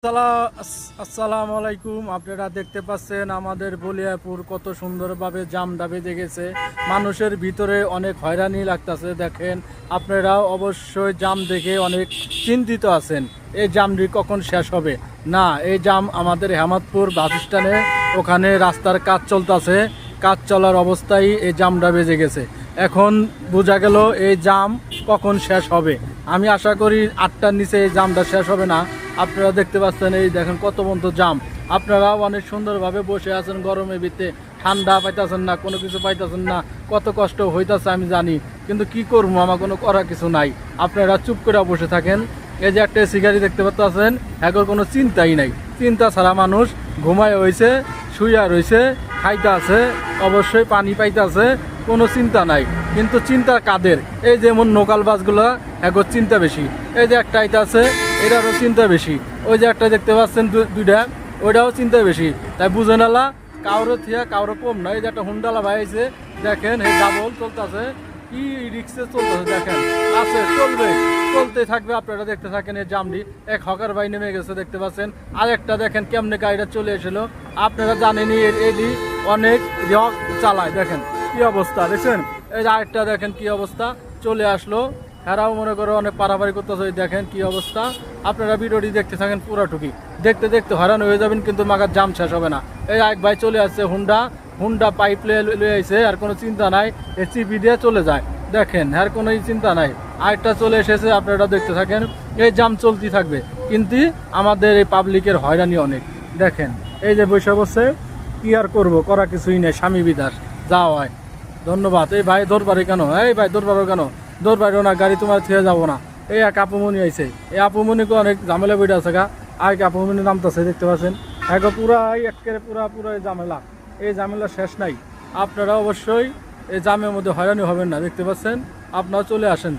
আসসালামু আলাইকুম। আপনারা দেখতে পাচ্ছেন আমাদের বলিয়াপুর কত সুন্দরভাবে জামটা বেজে গেছে। মানুষের ভিতরে অনেক হয়রানি লাগতেছে। দেখেন, আপনারাও অবশ্যই জাম দেখে অনেক চিন্তিত আছেন, এই জামটি কখন শেষ হবে। না, এই জাম আমাদের হেমাদপুর বাস স্ট্যান্ডে ওখানে রাস্তার কাজ চলতেছে। কাজ চলার অবস্থায় এই জামটা বেজে গেছে। এখন বোঝা গেল এই জাম কখন শেষ হবে। আমি আশা করি 8টার নিচে এই জামটা শেষ হবে না। আপনারা দেখতে পাচ্ছেন, এই দেখেন কত বন্ধ জাম। আপনারাও অনেক সুন্দরভাবে বসে আছেন গরমের ভিতরে, ঠান্ডা পাইতেছেন না, কোনো কিছু পাইতেছেন না, কত কষ্ট হইতেছে আমি জানি, কিন্তু কি করবো, আমার কোনো করার কিছু নাই। আপনারা চুপ করে বসে থাকেন। এই যে একটা সিগারি দেখতে পাচ্ছেন, এখন কোনো চিন্তাই নাই। চিন্তা ছাড়া মানুষ ঘুমায় হয়েছে, শুইয়া রয়েছে, খাইতে আছে, অবশ্যই পানি পাইতে আছে, কোনো চিন্তা নাই। কিন্তু চিন্তা কাদের? এই যেমন লোকাল বাসগুলো, এখন চিন্তা বেশি। এই যে একটা আইতে আছে, এটারও চিন্তা বেশি। ওই যে একটা দেখতে পাচ্ছেন দুইটা, ওইটাও চিন্তা বেশি। তাই বুঝে নালা কারোর থিয়া কারোর কম নয়। এই যে একটা হুন্ডালা ভাই আছে, দেখেন এই ডাবল চলতেছে, কি রিক্সে চলতেছে, দেখেন আছে, চলবে, চলতে থাকবে। আপনারা দেখতে থাকেন এই জামটি। এক হকার ভাই নেমে গেছে দেখতে পাচ্ছেন, আরেকটা দেখেন কেমনে গাড়িটা চলে এসেছিল। আপনারা জানেনই এডি অনেক রক চালায়, দেখেন কি অবস্থা, দেখছেন। এই যে আরেকটা দেখেন কি অবস্থা, চলে আসলো। হেরাও মনে করো অনেক পারাপারি করতেছে, দেখেন কি অবস্থা। আপনারা ভিডিওটি দেখতে থাকেন পুরাটুকি, দেখতে দেখতে হয়রান হয়ে যাবেন, কিন্তু মাগার জাম শেষ হবে না। এই এক ভাই চলে আসছে, হুন্ডা পাইপ লয়ে আইছে, আর কোনো চিন্তা নাই, এ চিপি দিয়ে চলে যায়। দেখেন আর কোনো চিন্তা নাই। আরেকটা চলে এসেছে, আপনারা দেখতে থাকেন। এই জাম চলতে থাকবে, কিন্তু আমাদের এই পাবলিকের হয়রানি অনেক। দেখেন এই যে বৈশা বসে, কি আর করবো, করা কিছুই নেই, স্বামী বিদাস যা হয়। ধন্যবাদ। এই ভাই দরবারে কেন? এই ভাই দরবারও কেন? দরবারও না, গাড়ি তোমার ছেড়ে যাবো না। এই এক আপুমনি আইছে, এই আপুমনিকে অনেক ঝামেলা বইটা আছে গা। আর আপুমনি নামতেছে দেখতে পাচ্ছেন, এক পুরা একেবারে পুরা ঝামেলা। এই ঝামেলা শেষ নাই। আপনারা অবশ্যই এই জামের মধ্যে হয়রানি হবেন না, দেখতে পাচ্ছেন। আপনারা চলে আসেন।